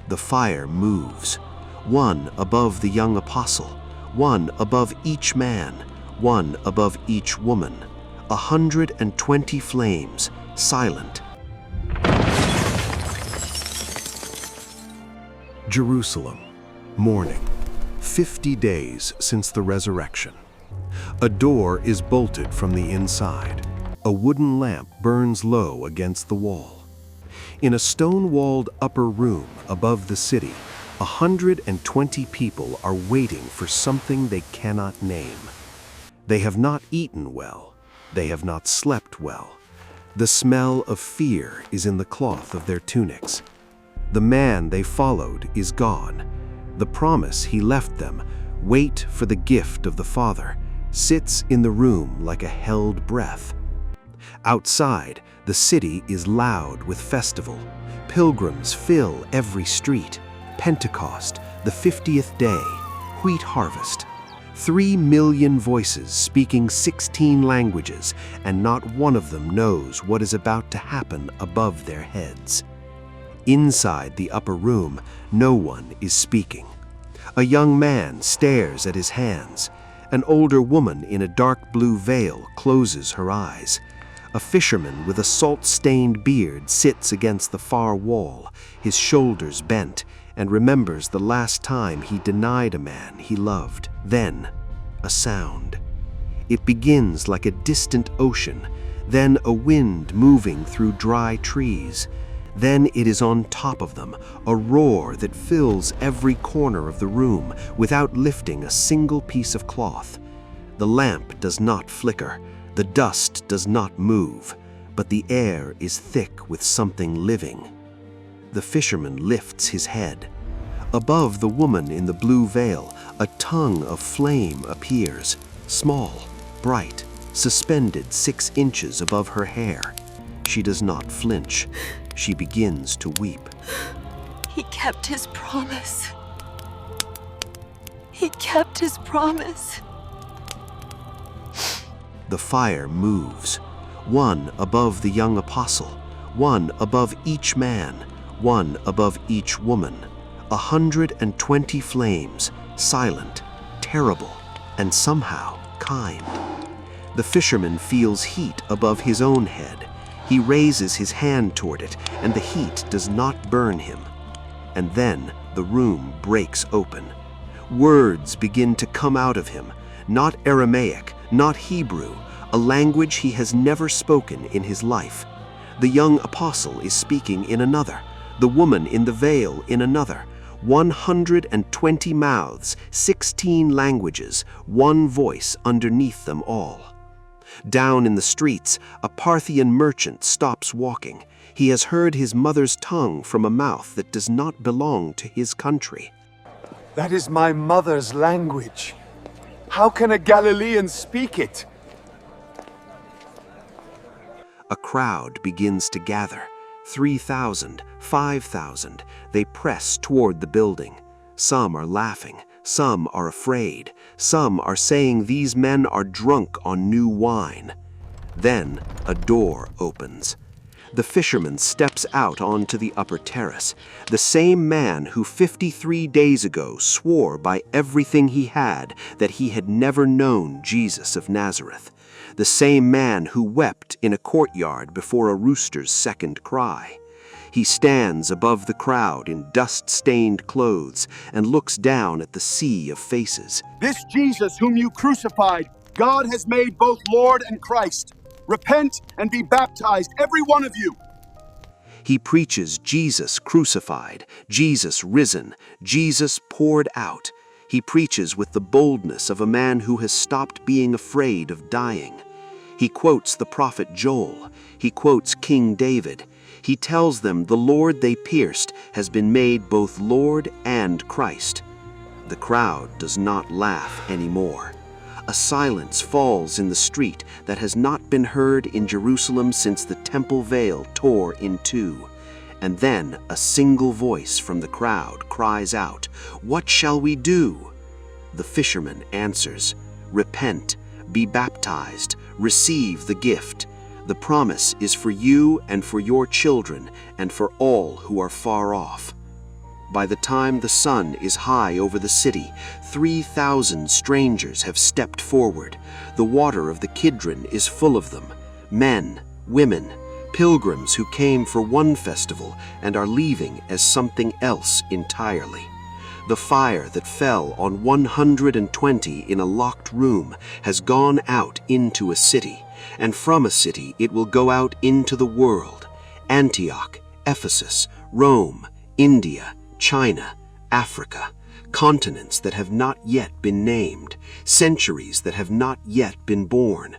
The fire moves, one above the young apostle, one above each man, one above each woman. 120 flames, silent. Jerusalem, morning, 50 days since the resurrection. A door is bolted from the inside. A wooden lamp burns low against the wall. In a stone-walled upper room above the city, 120 people are waiting for something they cannot name. They have not eaten well. They have not slept well. The smell of fear is in the cloth of their tunics. The man they followed is gone. The promise he left them, wait for the gift of the Father, sits in the room like a held breath. Outside, the city is loud with festival. Pilgrims fill every street. Pentecost, the 50th day, wheat harvest. 3 million voices speaking 16 languages, and not one of them knows what is about to happen above their heads. Inside the upper room, no one is speaking. A young man stares at his hands. An older woman in a dark blue veil closes her eyes. A fisherman with a salt-stained beard sits against the far wall, his shoulders bent, and remembers the last time he denied a man he loved. Then, a sound. It begins like a distant ocean, then a wind moving through dry trees. Then it is on top of them, a roar that fills every corner of the room without lifting a single piece of cloth. The lamp does not flicker, the dust does not move, but the air is thick with something living. The fisherman lifts his head. Above the woman in the blue veil, a tongue of flame appears, small, bright, suspended 6 inches above her hair. She does not flinch. She begins to weep. He kept his promise. He kept his promise. The fire moves, one above the young apostle, one above each man, one above each woman. 120 flames, silent, terrible, and somehow kind. The fisherman feels heat above his own head. He raises his hand toward it, and the heat does not burn him. And then the room breaks open. Words begin to come out of him, not Aramaic, not Hebrew, a language he has never spoken in his life. The young apostle is speaking in another, the woman in the veil in another. 120 mouths, 16 languages, one voice underneath them all. Down in the streets, a Parthian merchant stops walking. He has heard his mother's tongue from a mouth that does not belong to his country. That is my mother's language. How can a Galilean speak it? A crowd begins to gather. 3,000, 5,000, they press toward the building. Some are laughing, some are afraid, some are saying these men are drunk on new wine. Then a door opens. The fisherman steps out onto the upper terrace, the same man who 53 days ago swore by everything he had that he had never known Jesus of Nazareth. The same man who wept in a courtyard before a rooster's second cry. He stands above the crowd in dust-stained clothes and looks down at the sea of faces. This Jesus whom you crucified, God has made both Lord and Christ. Repent and be baptized, every one of you. He preaches Jesus crucified, Jesus risen, Jesus poured out. He preaches with the boldness of a man who has stopped being afraid of dying. He quotes the prophet Joel. He quotes King David. He tells them the Lord they pierced has been made both Lord and Christ. The crowd does not laugh anymore. A silence falls in the street that has not been heard in Jerusalem since the temple veil tore in two. And then a single voice from the crowd cries out, "What shall we do?" The fisherman answers, "Repent, be baptized, receive the gift. The promise is for you and for your children and for all who are far off." By the time the sun is high over the city, 3,000 strangers have stepped forward. The water of the Kidron is full of them. Men, women, pilgrims who came for one festival and are leaving as something else entirely. The fire that fell on 120 in a locked room has gone out into a city, and from a city it will go out into the world. Antioch, Ephesus, Rome, India, China, Africa, continents that have not yet been named, centuries that have not yet been born.